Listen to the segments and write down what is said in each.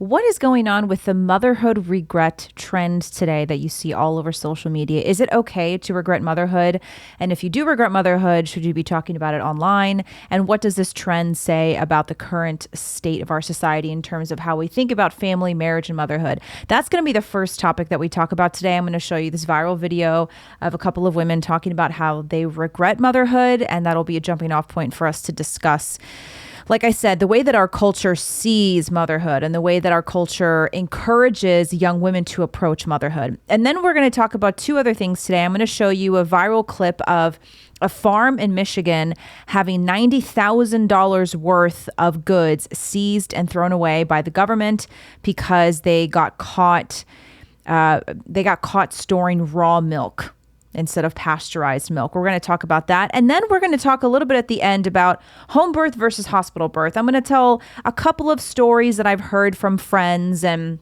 What is going on with the motherhood regret trend today that you see all over social media? Is it okay to regret motherhood? And if you do regret motherhood, should you be talking about it online? And what does this trend say about the current state of our society in terms of how we think about family, marriage, and motherhood? That's going to be the first topic that we talk about today. I'm going to show you this viral video of a couple of women talking about how they regret motherhood, and that'll be a jumping off point for us to discuss, like I said, the way that our culture sees motherhood and the way that our culture encourages young women to approach motherhood. And then we're going to talk about two other things today. I'm going to show you a viral clip of a farm in Michigan having $90,000 worth of goods seized and thrown away by the government because they got caught storing raw milk instead of pasteurized milk. We're going to talk about that. And then we're going to talk a little bit at the end about home birth versus hospital birth. I'm going to tell a couple of stories that I've heard from friends and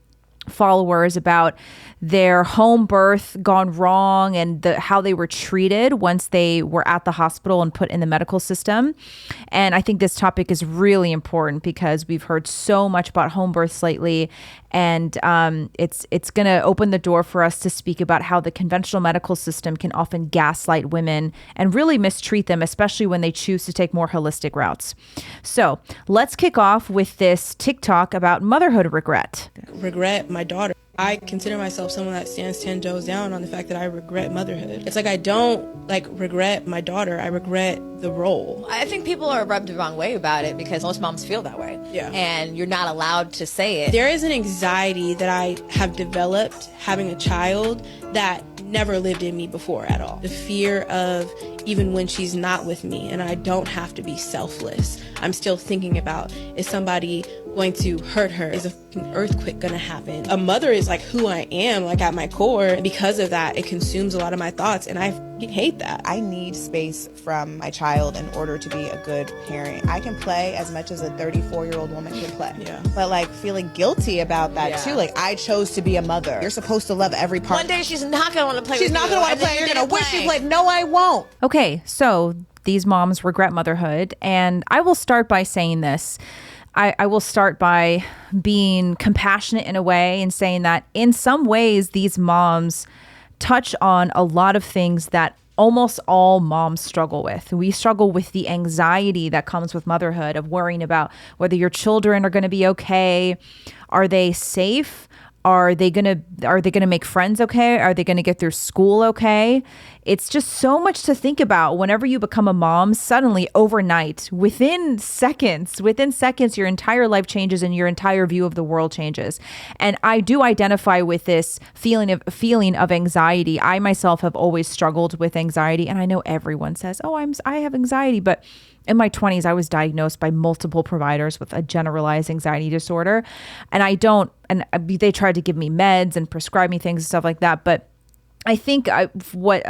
followers about their home birth gone wrong and how they were treated once they were at the hospital and put in the medical system. And I think this topic is really important because we've heard so much about home births lately, and it's going to open the door for us to speak about how the conventional medical system can often gaslight women and really mistreat them, especially when they choose to take more holistic routes. So let's kick off with this TikTok about motherhood regret. Regret my daughter. I consider myself someone that stands 10 toes down on the fact that I regret motherhood. It's like I don't regret my daughter. I regret the role. I think people are rubbed the wrong way about it because most moms feel that way. Yeah. And you're not allowed to say it. There is an anxiety that I have developed having a child that never lived in me before at all. The fear of even when she's not with me and I don't have to be selfless. I'm still thinking about, is somebody going to hurt her? Is an earthquake going to happen? A mother is like who I am, like at my core. And because of that, it consumes a lot of my thoughts and I hate that. I need space from my child in order to be a good parent. I can play as much as a 34-year-old woman can play. Yeah. But feeling guilty about that too. I chose to be a mother. You're supposed to love every part. One day she's not going to want to play She's with not you. going to want to play. You're going to wish you played. No, I won't. Okay, so these moms regret motherhood, and I will start by saying this. I will start by being compassionate in a way and saying that in some ways these moms touch on a lot of things that almost all moms struggle with. We struggle with the anxiety that comes with motherhood, of worrying about whether your children are going to be okay. Are they safe? Are they gonna make friends okay? Are they gonna get through school okay? It's just so much to think about whenever you become a mom. Suddenly, overnight, within seconds, your entire life changes and your entire view of the world changes. And I do identify with this feeling of anxiety. I myself have always struggled with anxiety, and I know everyone says, "Oh, I have anxiety," but in my 20s, I was diagnosed by multiple providers with a generalized anxiety disorder. And they tried to give me meds and prescribe me things and stuff like that. But I think a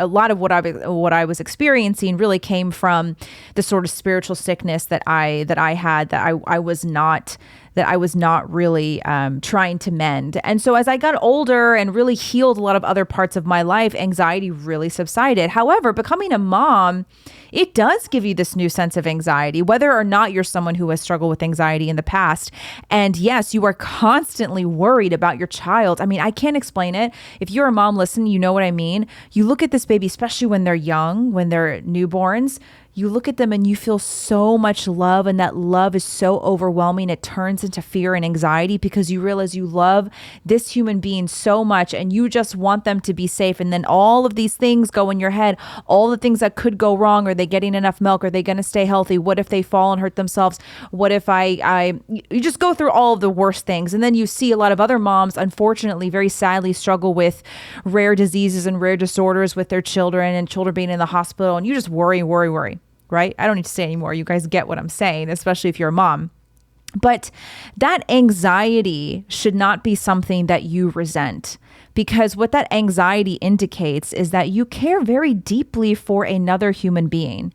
lot of what I was experiencing really came from the sort of spiritual sickness that I had, that I was not really trying to mend. And so as I got older and really healed a lot of other parts of my life, anxiety really subsided. However, becoming a mom, it does give you this new sense of anxiety, whether or not you're someone who has struggled with anxiety in the past. And yes, you are constantly worried about your child. I mean, I can't explain it. If you're a mom, listen, you know what I mean. You look at this baby, especially when they're young, when they're newborns, you look at them and you feel so much love, and that love is so overwhelming. It turns into fear and anxiety because you realize you love this human being so much and you just want them to be safe. And then all of these things go in your head, all the things that could go wrong. Are they getting enough milk? Are they going to stay healthy? What if they fall and hurt themselves? What if you just go through all of the worst things. And then you see a lot of other moms, unfortunately, very sadly struggle with rare diseases and rare disorders with their children, and children being in the hospital, and you just worry. Right? I don't need to say anymore. You guys get what I'm saying, especially if you're a mom. But that anxiety should not be something that you resent, because what that anxiety indicates is that you care very deeply for another human being.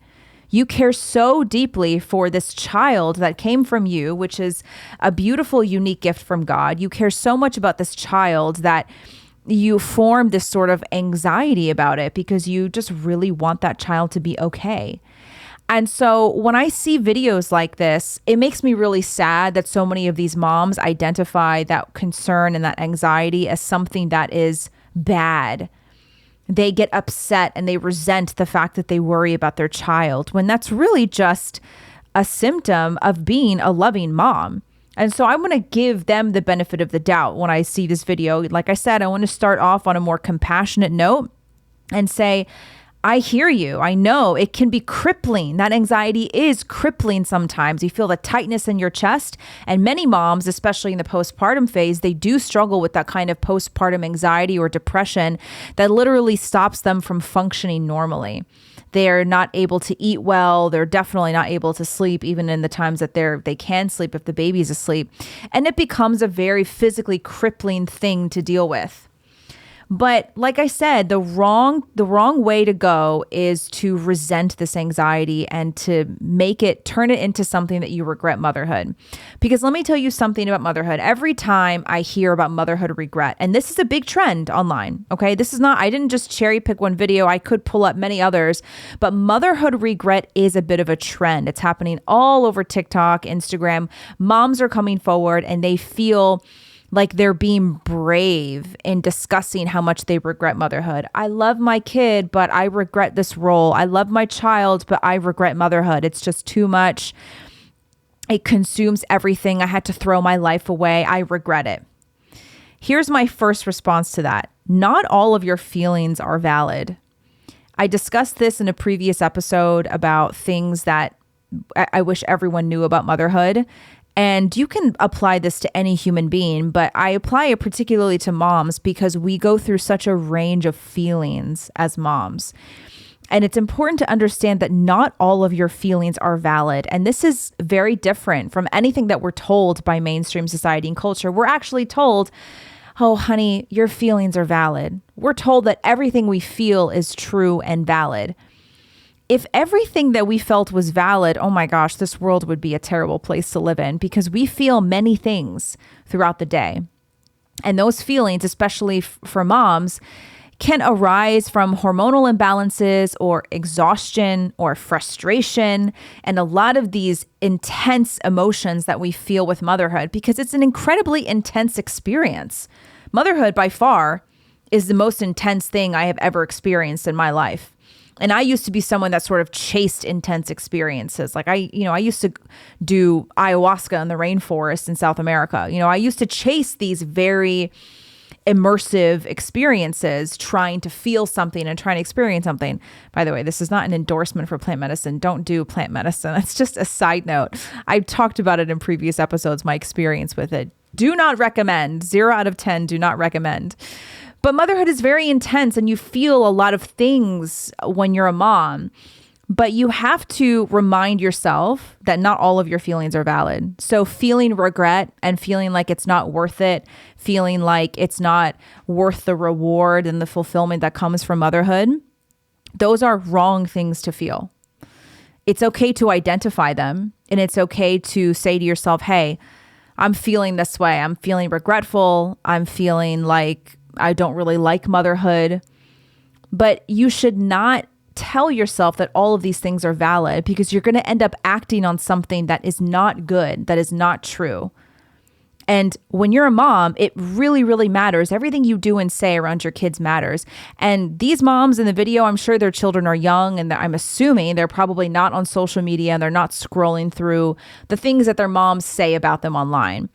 You care so deeply for this child that came from you, which is a beautiful, unique gift from God. You care so much about this child that you form this sort of anxiety about it because you just really want that child to be okay. And so when I see videos like this, it makes me really sad that so many of these moms identify that concern and that anxiety as something that is bad. They get upset and they resent the fact that they worry about their child, when that's really just a symptom of being a loving mom. And so I want to give them the benefit of the doubt when I see this video. Like I said, I want to start off on a more compassionate note and say, I hear you. I know it can be crippling. That anxiety is crippling sometimes. You feel the tightness in your chest. And many moms, especially in the postpartum phase, they do struggle with that kind of postpartum anxiety or depression that literally stops them from functioning normally. They're not able to eat well. They're definitely not able to sleep, even in the times that they can sleep if the baby's asleep. And it becomes a very physically crippling thing to deal with. But like I said, the wrong way to go is to resent this anxiety and to turn it into something that you regret motherhood. Because let me tell you something about motherhood. Every time I hear about motherhood regret, and this is a big trend online, okay? I didn't just cherry pick one video. I could pull up many others, but motherhood regret is a bit of a trend. It's happening all over TikTok, Instagram. Moms are coming forward and they feel like they're being brave in discussing how much they regret motherhood. I love my kid, but I regret this role. I love my child, but I regret motherhood. It's just too much. It consumes everything. I had to throw my life away. I regret it. Here's my first response to that. Not all of your feelings are valid. I discussed this in a previous episode about things that I wish everyone knew about motherhood. And you can apply this to any human being, but I apply it particularly to moms because we go through such a range of feelings as moms. And it's important to understand that not all of your feelings are valid. And this is very different from anything that we're told by mainstream society and culture. We're actually told, oh, honey, your feelings are valid. We're told that everything we feel is true and valid. If everything that we felt was valid, oh my gosh, this world would be a terrible place to live in because we feel many things throughout the day. And those feelings, especially for moms, can arise from hormonal imbalances or exhaustion or frustration and a lot of these intense emotions that we feel with motherhood because it's an incredibly intense experience. Motherhood, by far, is the most intense thing I have ever experienced in my life. And I used to be someone that sort of chased intense experiences. Like I used to do ayahuasca in the rainforest in South America. I used to chase these very immersive experiences, trying to feel something and trying to experience something. By the way, this is not an endorsement for plant medicine. Don't do plant medicine. That's just a side note. I've talked about it in previous episodes, my experience with it. Do not recommend. 0 out of 10, do not recommend. But motherhood is very intense and you feel a lot of things when you're a mom, but you have to remind yourself that not all of your feelings are valid. So feeling regret and feeling like it's not worth it, feeling like it's not worth the reward and the fulfillment that comes from motherhood, those are wrong things to feel. It's okay to identify them and it's okay to say to yourself, hey, I'm feeling this way. I'm feeling regretful. I'm feeling like I don't really like motherhood, but you should not tell yourself that all of these things are valid because you're going to end up acting on something that is not good, that is not true. And when you're a mom, it really, really matters. Everything you do and say around your kids matters. And these moms in the video, I'm sure their children are young and I'm assuming they're probably not on social media and they're not scrolling through the things that their moms say about them online.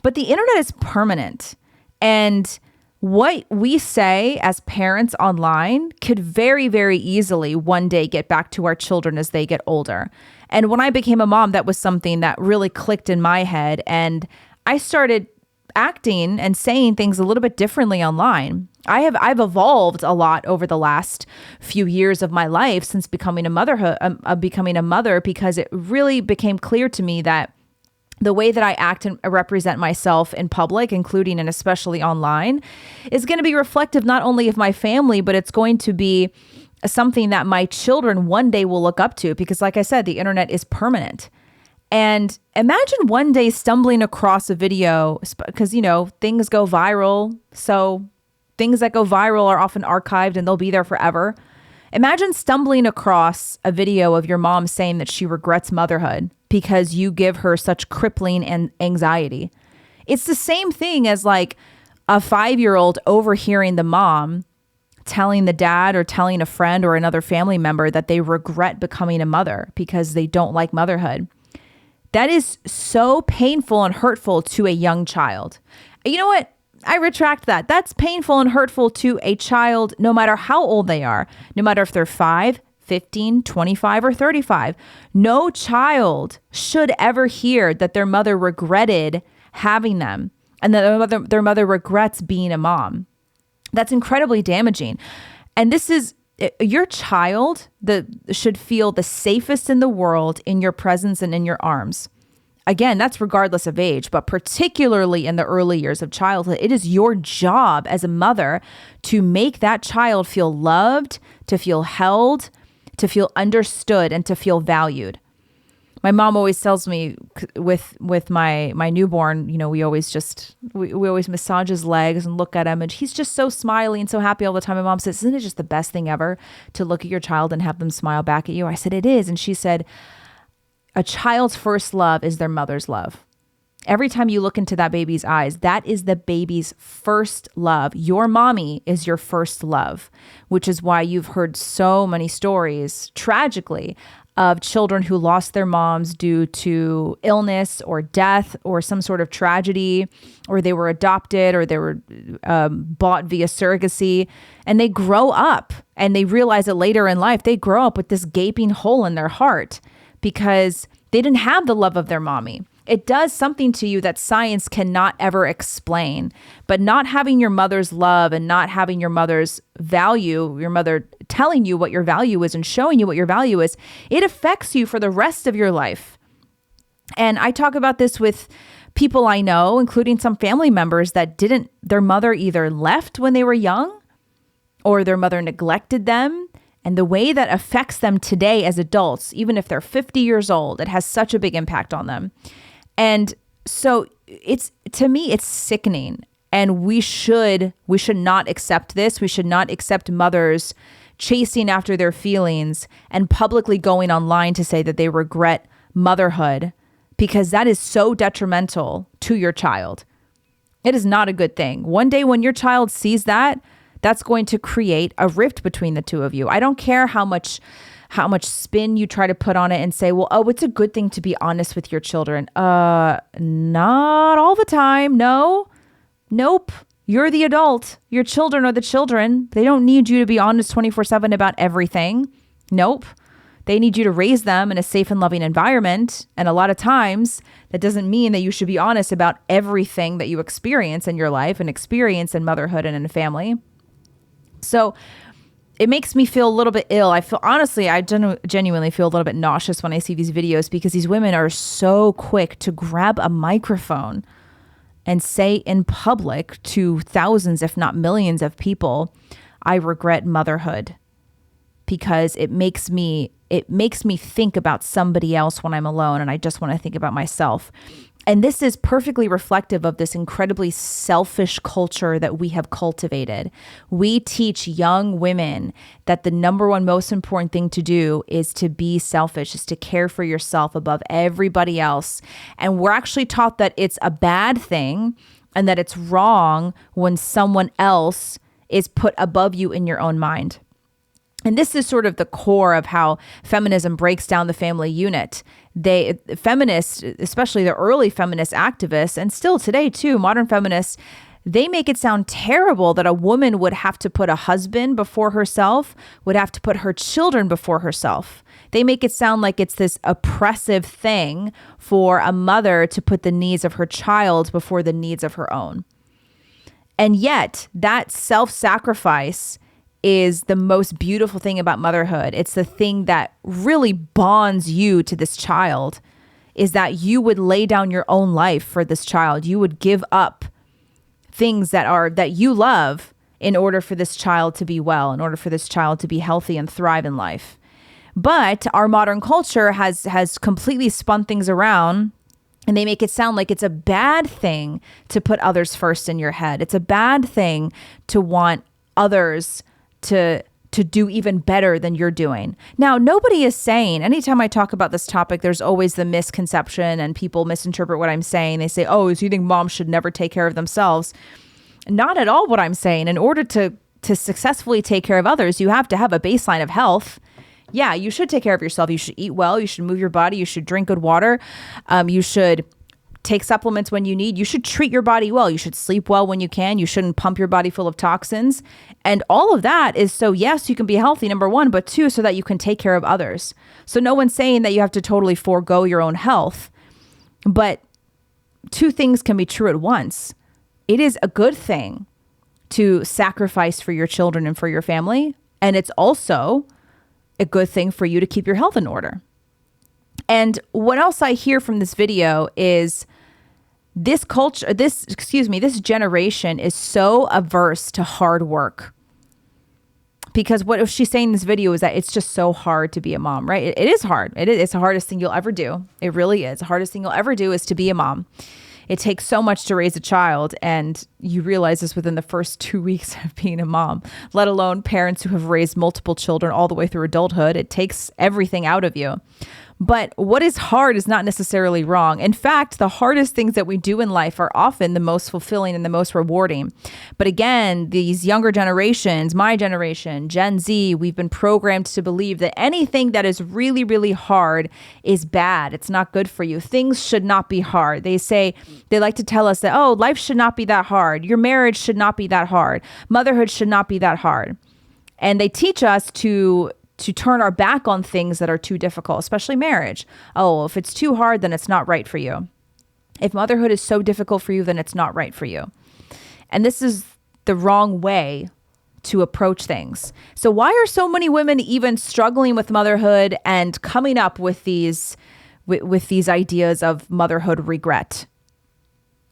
But the internet is permanent. And what we say as parents online could very, very easily one day get back to our children as they get older. And when I became a mom, that was something that really clicked in my head. And I started acting and saying things a little bit differently online. I've evolved a lot over the last few years of my life since becoming a mother, because it really became clear to me that the way that I act and represent myself in public, including and especially online, is going to be reflective not only of my family, but it's going to be something that my children one day will look up to. Because like I said, the internet is permanent. And imagine one day stumbling across a video, because, things go viral. So things that go viral are often archived and they'll be there forever. Imagine stumbling across a video of your mom saying that she regrets motherhood because you give her such crippling and anxiety. It's the same thing as like a 5-year-old overhearing the mom telling the dad or telling a friend or another family member that they regret becoming a mother because they don't like motherhood. That is so painful and hurtful to a young child. You know what? I retract that. That's painful and hurtful to a child, no matter how old they are, no matter if they're 5, 15, 25, or 35. No child should ever hear that their mother regretted having them and that their mother regrets being a mom. That's incredibly damaging. And this is your child that should feel the safest in the world in your presence and in your arms. Again, that's regardless of age, but particularly in the early years of childhood, it is your job as a mother to make that child feel loved, to feel held, to feel understood, and to feel valued. My mom always tells me with my newborn, you know, we always massage his legs and look at him, and he's just so smiley and so happy all the time. My mom says, "Isn't it just the best thing ever to look at your child and have them smile back at you?" I said, "It is." And she said, "A child's first love is their mother's love." Every time you look into that baby's eyes, that is the baby's first love. Your mommy is your first love, which is why you've heard so many stories, tragically, of children who lost their moms due to illness or death or some sort of tragedy, or they were adopted or they were bought via surrogacy. And they grow up and they realize it later in life. They grow up with this gaping hole in their heart because they didn't have the love of their mommy. It does something to you that science cannot ever explain. But not having your mother's love and not having your mother's value, your mother telling you what your value is and showing you what your value is, it affects you for the rest of your life. And I talk about this with people I know, including some family members that their mother either left when they were young or their mother neglected them. And the way that affects them today as adults, even if they're 50 years old, it has such a big impact on them. And so to me, it's sickening. And we should not accept this. We should not accept mothers chasing after their feelings and publicly going online to say that they regret motherhood, because that is so detrimental to your child. It is not a good thing. One day when your child sees that, that's going to create a rift between the two of you. I don't care how much spin you try to put on it and say, well, oh, it's a good thing to be honest with your children. Not all the time. No. Nope. You're the adult. Your children are the children. They don't need you to be honest 24/7 about everything. Nope. They need you to raise them in a safe and loving environment. And a lot of times that doesn't mean that you should be honest about everything that you experience in your life and experience in motherhood and in a family. So it makes me feel a little bit ill. I genuinely feel a little bit nauseous when I see these videos, because these women are so quick to grab a microphone and say in public to thousands, if not millions of people, I regret motherhood, because it makes me think about somebody else when I'm alone, and I just want to think about myself. And this is perfectly reflective of this incredibly selfish culture that we have cultivated. We teach young women that the number one most important thing to do is to be selfish, is to care for yourself above everybody else. And we're actually taught that it's a bad thing and that it's wrong when someone else is put above you in your own mind. And this is sort of the core of how feminism breaks down the family unit. Feminists, especially the early feminist activists, and still today too, modern feminists, they make it sound terrible that a woman would have to put a husband before herself, would have to put her children before herself. They make it sound like it's this oppressive thing for a mother to put the needs of her child before the needs of her own. And yet that self-sacrifice is the most beautiful thing about motherhood. It's the thing that really bonds you to this child, is that you would lay down your own life for this child. You would give up things that you love in order for this child to be well, in order for this child to be healthy and thrive in life. But our modern culture has completely spun things around, and they make it sound like it's a bad thing to put others first in your head. It's a bad thing to want others to to do even better than you're doing. Now, nobody is saying, anytime I talk about this topic, there's always the misconception and people misinterpret what I'm saying. They say, oh, so you think moms should never take care of themselves? Not at all what I'm saying. In order to successfully take care of others, you have to have a baseline of health. Yeah, you should take care of yourself. You should eat well. You should move your body. You should drink good water. You should take supplements when you need. You should treat your body well. You should sleep well when you can. You shouldn't pump your body full of toxins. And all of that is so, yes, you can be healthy, number one, but two, so that you can take care of others. So no one's saying that you have to totally forego your own health, but two things can be true at once. It is a good thing to sacrifice for your children and for your family. And it's also a good thing for you to keep your health in order. And what else I hear from this video is this generation is so averse to hard work. Because what she's saying in this video is that it's just so hard to be a mom, right? It is hard. It's the hardest thing you'll ever do. It really is. The hardest thing you'll ever do is to be a mom. It takes so much to raise a child, and you realize this within the first 2 weeks of being a mom, let alone parents who have raised multiple children all the way through adulthood. It takes everything out of you. But what is hard is not necessarily wrong. In fact, the hardest things that we do in life are often the most fulfilling and the most rewarding. But again, these younger generations, my generation, Gen Z, we've been programmed to believe that anything that is really, really hard is bad. It's not good for you. Things should not be hard. They like to tell us that, oh, life should not be that hard. Your marriage should not be that hard. Motherhood should not be that hard. And they teach us to turn our back on things that are too difficult, especially marriage. Oh, if it's too hard, then it's not right for you. If motherhood is so difficult for you, then it's not right for you. And this is the wrong way to approach things. So why are so many women even struggling with motherhood and coming up with these ideas of motherhood regret?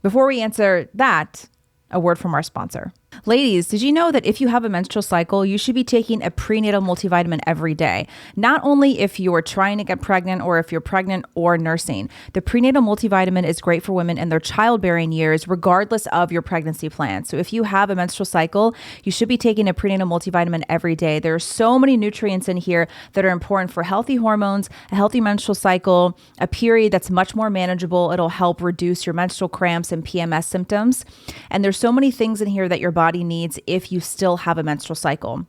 Before we answer that, a word from our sponsor. Ladies, did you know that if you have a menstrual cycle, you should be taking a prenatal multivitamin every day? Not only if you are trying to get pregnant or if you're pregnant or nursing. The prenatal multivitamin is great for women in their childbearing years, regardless of your pregnancy plan. So if you have a menstrual cycle, you should be taking a prenatal multivitamin every day. There are so many nutrients in here that are important for healthy hormones, a healthy menstrual cycle, a period that's much more manageable. It'll help reduce your menstrual cramps and PMS symptoms. And there's so many things in here that your body needs if you still have a menstrual cycle.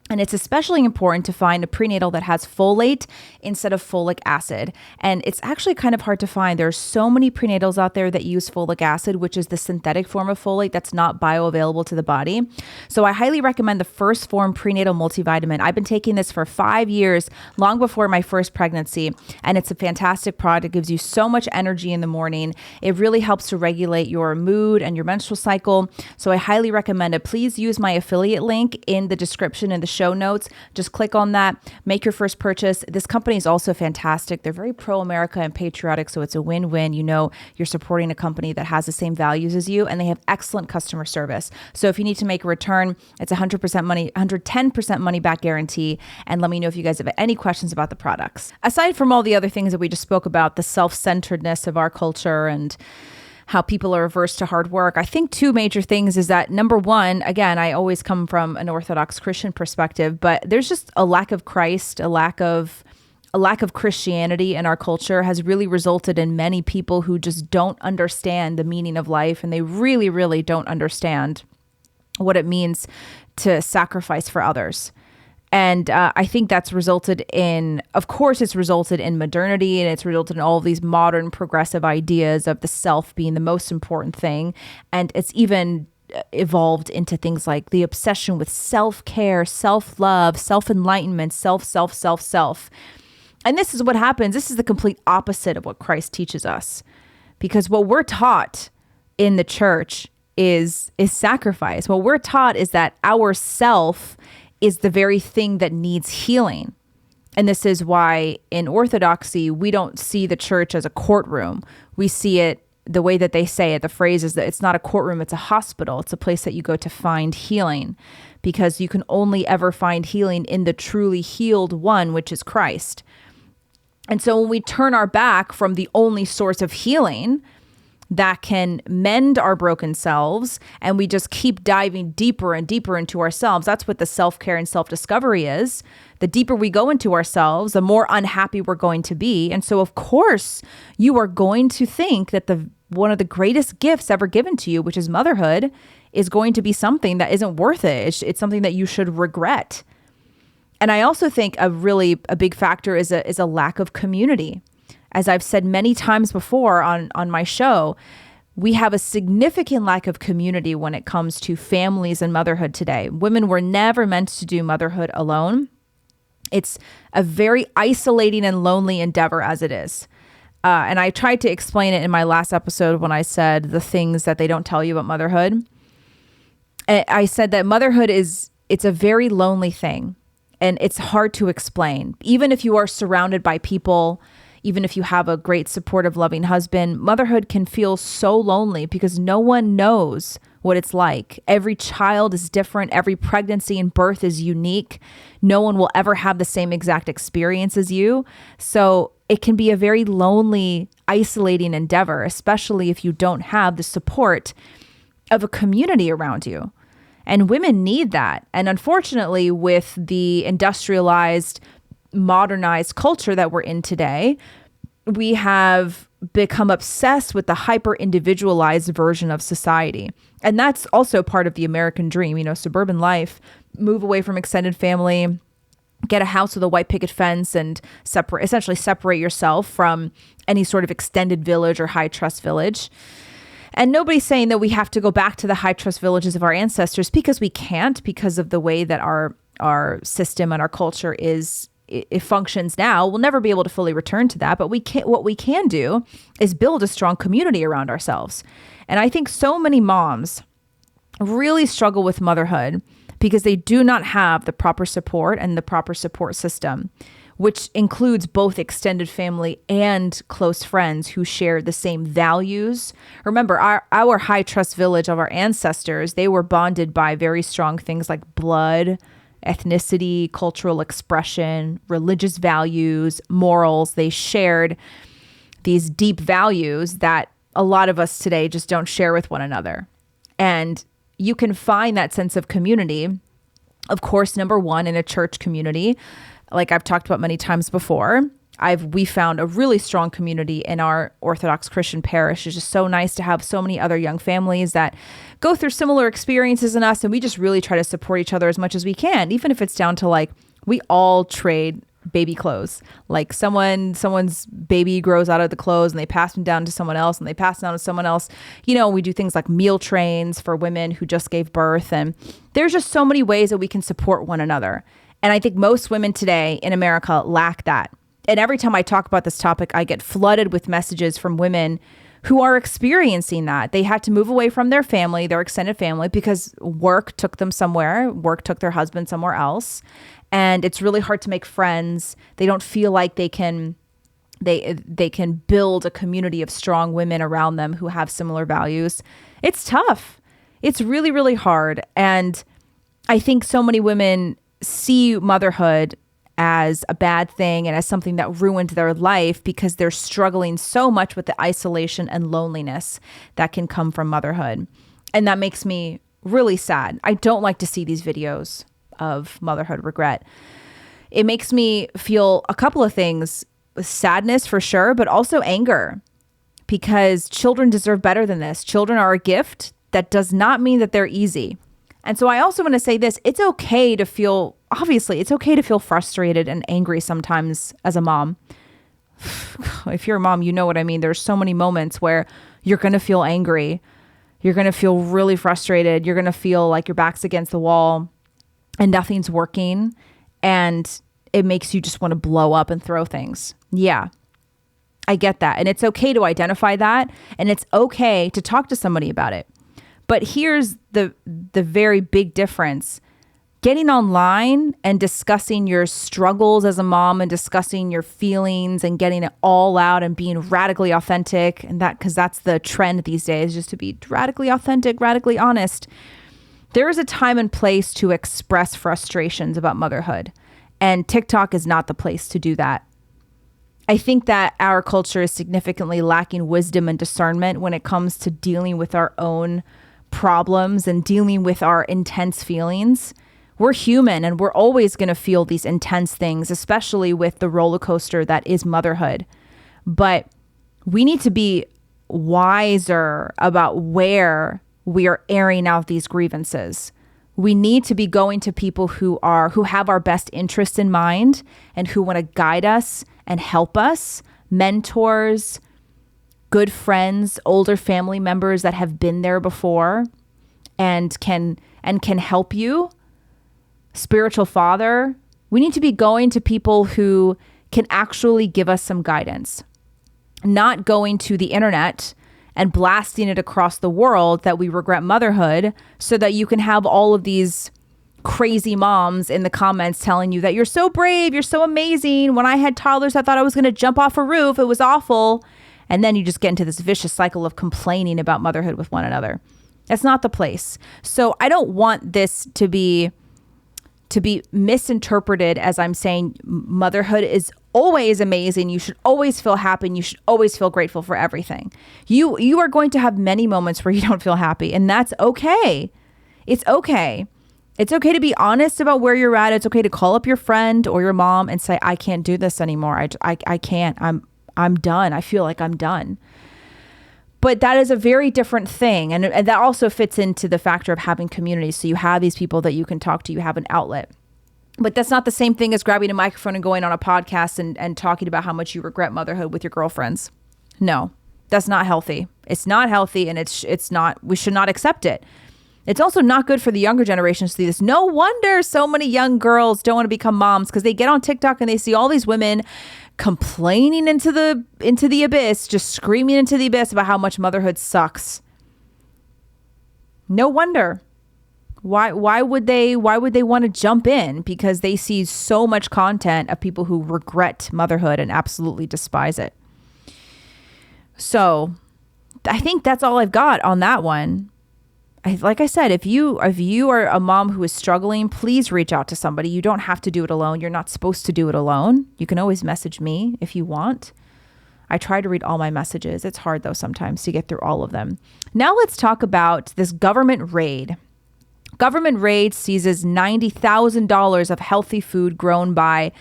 And it's especially important to find a prenatal that has folate instead of folic acid. And it's actually kind of hard to find. There are so many prenatals out there that use folic acid, which is the synthetic form of folate that's not bioavailable to the body. So I highly recommend the First Form prenatal multivitamin. I've been taking this for 5 years, long before my first pregnancy. And it's a fantastic product. It gives you so much energy in the morning. It really helps to regulate your mood and your menstrual cycle. So I highly recommend it. Please use my affiliate link in the description in the show notes. Just click on that, make your first purchase. This company is also fantastic. They're very pro-America and patriotic, so it's a win-win. You know, you're supporting a company that has the same values as you, and they have excellent customer service. So if you need to make a return, it's 110% money back guarantee. And let me know if you guys have any questions about the products. Aside from all the other things that we just spoke about, the self-centeredness of our culture and how people are averse to hard work, I think two major things is that, number one, again, I always come from an Orthodox Christian perspective, but there's just a lack of Christ, a lack of Christianity in our culture has really resulted in many people who just don't understand the meaning of life, and they really, really don't understand what it means to sacrifice for others. And I think that's resulted in, of course, it's resulted in modernity, and it's resulted in all of these modern progressive ideas of the self being the most important thing. And it's even evolved into things like the obsession with self-care, self-love, self-enlightenment, self. And this is what happens. This is the complete opposite of what Christ teaches us. Because what we're taught in the church is sacrifice. What we're taught is that our self is the very thing that needs healing. And this is why in Orthodoxy, we don't see the church as a courtroom. We see it the way that they say it. The phrase is that it's not a courtroom, it's a hospital. It's a place that you go to find healing, because you can only ever find healing in the truly healed one, which is Christ. And so when we turn our back from the only source of healing, that can mend our broken selves, and we just keep diving deeper and deeper into ourselves. That's what the self-care and self-discovery is. The deeper we go into ourselves, the more unhappy we're going to be. And so, of course, you are going to think that one of the greatest gifts ever given to you, which is motherhood, is going to be something that isn't worth it. It's something that you should regret. And I also think a big factor is a lack of community. As I've said many times before on my show, we have a significant lack of community when it comes to families and motherhood today. Women were never meant to do motherhood alone. It's a very isolating and lonely endeavor as it is. And I tried to explain it in my last episode when I said the things that they don't tell you about motherhood. I said that motherhood it's a very lonely thing, and it's hard to explain. Even if you are surrounded by people, even if you have a great, supportive, loving husband, motherhood can feel so lonely because no one knows what it's like. Every child is different. Every pregnancy and birth is unique. No one will ever have the same exact experience as you. So it can be a very lonely, isolating endeavor, especially if you don't have the support of a community around you. And women need that. And unfortunately, with the industrialized, modernized culture that we're in today, we have become obsessed with the hyper individualized version of society. And that's also part of the American dream, suburban life, move away from extended family, get a house with a white picket fence, and essentially separate yourself from any sort of extended village or high trust village. And nobody's saying that we have to go back to the high trust villages of our ancestors, because we can't, because of the way that our system and our culture it functions now. We'll never be able to fully return to that. But what we can do is build a strong community around ourselves. And I think so many moms really struggle with motherhood because they do not have the proper support and the proper support system, which includes both extended family and close friends who share the same values. Remember, our high trust village of our ancestors, they were bonded by very strong things like blood, ethnicity, cultural expression, religious values, morals. They shared these deep values that a lot of us today just don't share with one another. And you can find that sense of community, of course, number one, in a church community. Like I've talked about many times before, we found a really strong community in our Orthodox Christian parish. It's just so nice to have so many other young families that go through similar experiences in us, and we just really try to support each other as much as we can, even if it's down to like we all trade baby clothes. Like someone's baby grows out of the clothes and they pass them down to someone else, and they pass them down to someone else. We do things like meal trains for women who just gave birth, and there's just so many ways that we can support one another. And I think most women today in America lack that. And every time I talk about this topic, I get flooded with messages from women who are experiencing that. They had to move away from their family, their extended family, because work took them somewhere. Work took their husband somewhere else. And it's really hard to make friends. They don't feel like they can build a community of strong women around them who have similar values. It's tough. It's really, really hard. And I think so many women see motherhood as a bad thing and as something that ruined their life because they're struggling so much with the isolation and loneliness that can come from motherhood. And that makes me really sad. I don't like to see these videos of motherhood regret. It makes me feel a couple of things: sadness for sure, but also anger, because children deserve better than this. Children are a gift. That does not mean that they're easy. And so I also want to say this: it's okay to feel frustrated and angry sometimes as a mom. If you're a mom, you know what I mean. There's so many moments where you're going to feel angry. You're going to feel really frustrated. You're going to feel like your back's against the wall and nothing's working. And it makes you just want to blow up and throw things. Yeah, I get that. And it's okay to identify that. And it's okay to talk to somebody about it. But here's the very big difference. Getting online and discussing your struggles as a mom and discussing your feelings and getting it all out and being radically authentic, and because that's the trend these days, just to be radically authentic, radically honest. There is a time and place to express frustrations about motherhood, and TikTok is not the place to do that. I think that our culture is significantly lacking wisdom and discernment when it comes to dealing with our own problems and dealing with our intense feelings. We're human and we're always going to feel these intense things, especially with the roller coaster that is motherhood. But we need to be wiser about where we are airing out these grievances. We need to be going to people who have our best interests in mind and who want to guide us and help us, mentors, good friends, older family members that have been there before and can help you. Spiritual father. We need to be going to people who can actually give us some guidance, not going to the internet and blasting it across the world that we regret motherhood so that you can have all of these crazy moms in the comments telling you that you're so brave, you're so amazing. When I had toddlers, I thought I was going to jump off a roof. It was awful. And then you just get into this vicious cycle of complaining about motherhood with one another. That's not the place. So I don't want this to be misinterpreted as I'm saying motherhood is always amazing. You should always feel happy and you should always feel grateful for everything. You are going to have many moments where you don't feel happy, and that's okay. It's okay. It's okay to be honest about where you're at. It's okay to call up your friend or your mom and say, I can't do this anymore. I can't. I'm done. I feel like I'm done. But that is a very different thing. And that also fits into the factor of having community. So you have these people that you can talk to, you have an outlet. But that's not the same thing as grabbing a microphone and going on a podcast and talking about how much you regret motherhood with your girlfriends. No, that's not healthy. It's not healthy, and it's not, we should not accept it. It's also not good for the younger generations to see this. No wonder so many young girls don't want to become moms, because they get on TikTok and they see all these women complaining into the abyss, just screaming into the abyss about how much motherhood sucks. No wonder. Why would they want to jump in? Because they see so much content of people who regret motherhood and absolutely despise it. So I think that's all I've got on that one. Like I said, if you are a mom who is struggling, please reach out to somebody. You don't have to do it alone. You're not supposed to do it alone. You can always message me if you want. I try to read all my messages. It's hard, though, sometimes to get through all of them. Now let's talk about this government raid. Government raid seizes $90,000 of healthy food grown by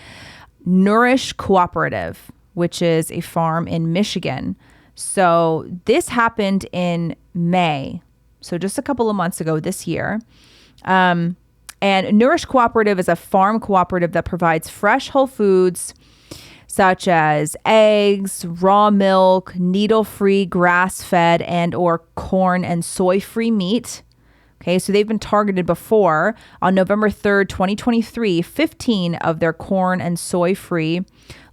Nourish Cooperative, which is a farm in Michigan. So this happened in May. So just a couple of months ago this year. And Nourish Cooperative is a farm cooperative that provides fresh whole foods such as eggs, raw milk, needle-free, grass-fed, and or corn and soy-free meat. Okay, so they've been targeted before. On November 3rd, 2023, 15 of their corn and soy-free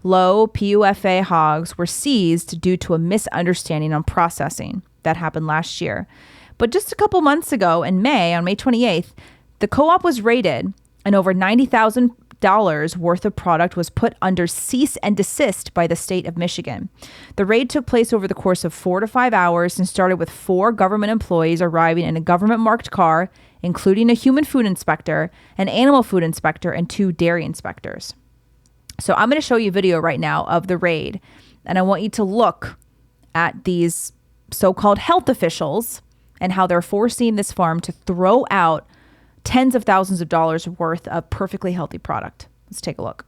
low PUFA hogs were seized due to a misunderstanding on processing. That happened last year. But just a couple months ago in May, on May 28th, the co-op was raided and over $90,000 worth of product was put under cease and desist by the state of Michigan. The raid took place over the course of 4 to 5 hours and started with 4 government employees arriving in a government-marked car, including a human food inspector, an animal food inspector, and 2 dairy inspectors. So I'm going to show you a video right now of the raid, and I want you to look at these so-called health officials and how they're forcing this farm to throw out tens of thousands of dollars worth of perfectly healthy product. Let's take a look.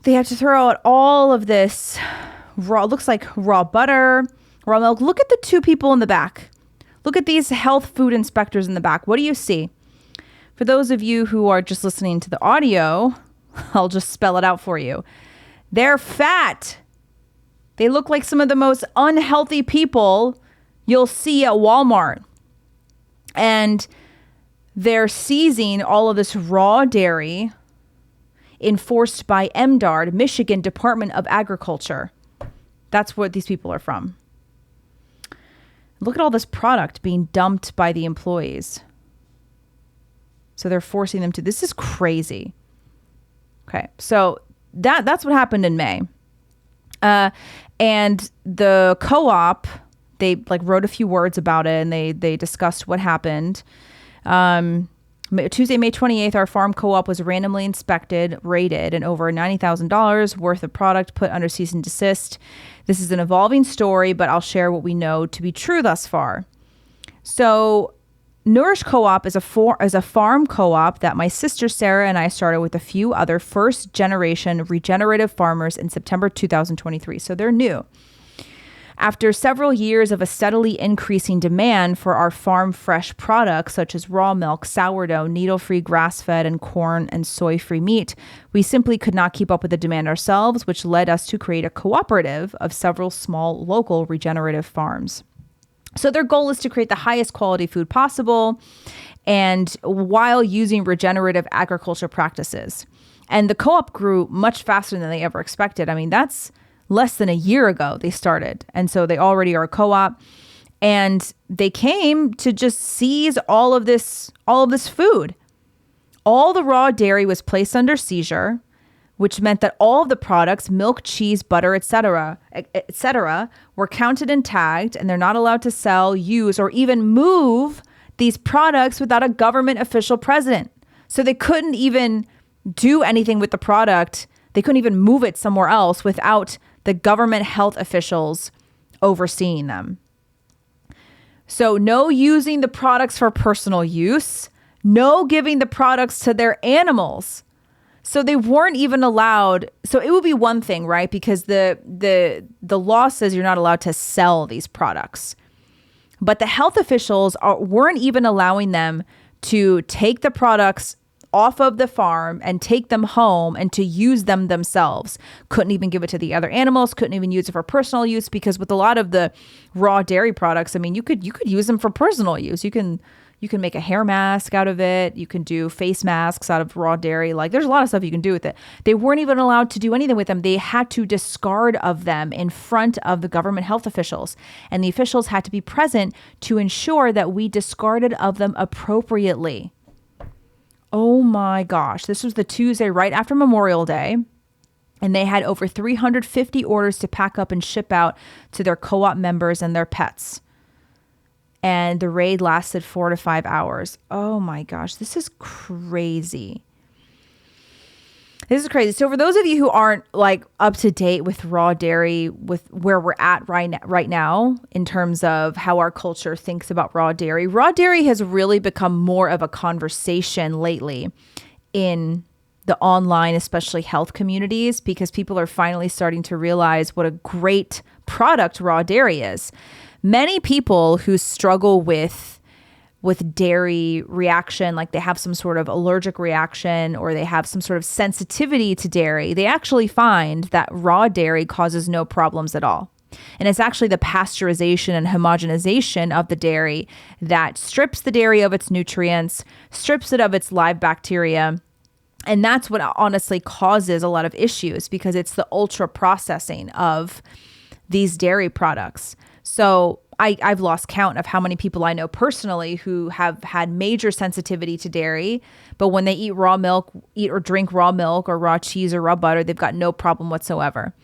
They have to throw out all of this raw, looks like raw butter, raw milk. Look at the 2 people in the back. Look at these health food inspectors in the back. What do you see? For those of you who are just listening to the audio, I'll just spell it out for you. They're fat. They look like some of the most unhealthy people you'll see at Walmart. And they're seizing all of this raw dairy enforced by MDARD, Michigan Department of Agriculture. That's where these people are from. Look at all this product being dumped by the employees. So they're forcing them to. This is crazy. Okay, so that's what happened in May. And the co-op, they wrote a few words about it, and they discussed what happened. Tuesday, May 28th, our farm co-op was randomly inspected, raided, and over $90,000 worth of product put under cease and desist. This is an evolving story, but I'll share what we know to be true thus far. So Nourish Co-op is a farm co-op that my sister Sarah and I started with a few other first-generation regenerative farmers in September 2023. So they're new. After several years of a steadily increasing demand for our farm fresh products, such as raw milk, sourdough, needle-free grass-fed, and corn and soy-free meat, we simply could not keep up with the demand ourselves, which led us to create a cooperative of several small local regenerative farms. So their goal is to create the highest quality food possible, and while using regenerative agriculture practices. And the co-op grew much faster than they ever expected. I mean, that's less than a year ago they started. And so they already are a co-op, and they came to just seize all of this food. All the raw dairy was placed under seizure, which meant that all of the products, milk, cheese, butter, etc., were counted and tagged, and they're not allowed to sell, use, or even move these products without a government official present. So they couldn't even do anything with the product. They couldn't even move it somewhere else without the government health officials overseeing them. So no using the products for personal use, no giving the products to their animals. So they weren't even allowed. So it would be one thing, right? Because the law says you're not allowed to sell these products. But the health officials weren't even allowing them to take the products off of the farm and take them home and to use them themselves. Couldn't even give it to the other animals, couldn't even use it for personal use, because with a lot of the raw dairy products, I mean, you could use them for personal use. You can make a hair mask out of it. You can do face masks out of raw dairy. Like, there's a lot of stuff you can do with it. They weren't even allowed to do anything with them. They had to discard of them in front of the government health officials. And the officials had to be present to ensure that we discarded of them appropriately. Oh my gosh. This was the Tuesday right after Memorial Day. And they had over 350 orders to pack up and ship out to their co-op members and their pets. And the raid lasted 4 to 5 hours. Oh my gosh, this is crazy. This is crazy. So for those of you who aren't like up to date with raw dairy, with where we're at right now in terms of how our culture thinks about raw dairy has really become more of a conversation lately in the online, especially health communities, because people are finally starting to realize what a great product raw dairy is. Many people who struggle with dairy reaction, like they have some sort of allergic reaction or they have some sort of sensitivity to dairy, they actually find that raw dairy causes no problems at all. And it's actually the pasteurization and homogenization of the dairy that strips the dairy of its nutrients, strips it of its live bacteria. And that's what honestly causes a lot of issues, because it's the ultra processing of these dairy products. So I've lost count of how many people I know personally who have had major sensitivity to dairy, but when they eat or drink raw milk or raw cheese or raw butter, they've got no problem whatsoever.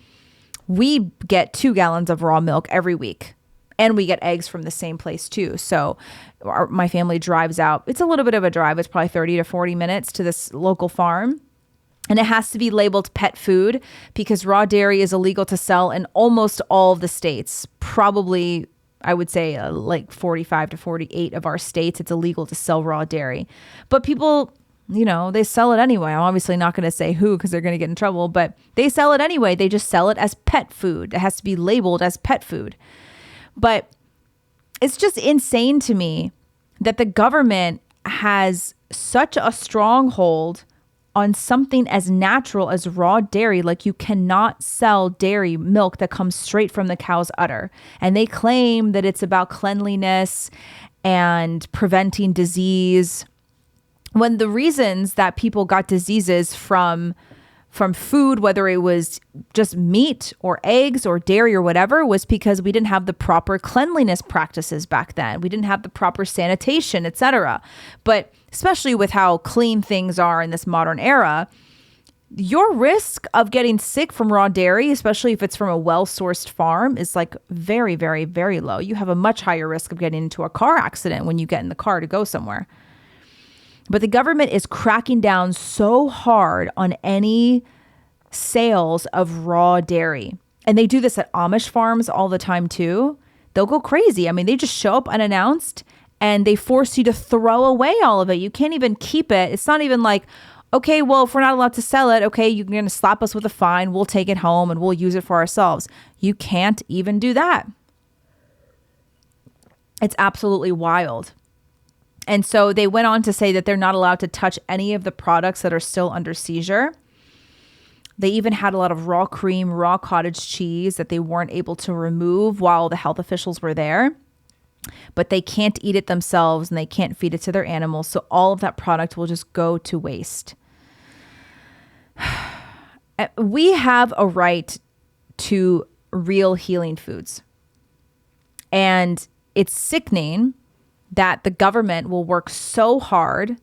We get 2 gallons of raw milk every week, and we get eggs from the same place too. So my family drives out. It's a little bit of a drive. It's probably 30 to 40 minutes to this local farm. And it has to be labeled pet food because raw dairy is illegal to sell in almost all of the states. Probably, I would say like 45 to 48 of our states, it's illegal to sell raw dairy. But people, they sell it anyway. I'm obviously not going to say who because they're going to get in trouble, but they sell it anyway. They just sell it as pet food. It has to be labeled as pet food. But it's just insane to me that the government has such a stronghold on something as natural as raw dairy. Like, you cannot sell dairy milk that comes straight from the cow's udder. And they claim that it's about cleanliness and preventing disease, when the reasons that people got diseases from food, whether it was just meat or eggs or dairy or whatever, was because we didn't have the proper cleanliness practices back then. We didn't have the proper sanitation, etc. But especially with how clean things are in this modern era, your risk of getting sick from raw dairy, especially if it's from a well-sourced farm, is like very, very, very low. You have a much higher risk of getting into a car accident when you get in the car to go somewhere. But the government is cracking down so hard on any sales of raw dairy. And they do this at Amish farms all the time too. They'll go crazy. I mean, they just show up unannounced and they force you to throw away all of it. You can't even keep it. It's not even like, okay, well, if we're not allowed to sell it, okay, you're going to slap us with a fine. We'll take it home and we'll use it for ourselves. You can't even do that. It's absolutely wild. And so they went on to say that they're not allowed to touch any of the products that are still under seizure. They even had a lot of raw cream, raw cottage cheese that they weren't able to remove while the health officials were there. But they can't eat it themselves and they can't feed it to their animals. So all of that product will just go to waste. We have a right to real healing foods. And it's sickening that the government will work so hard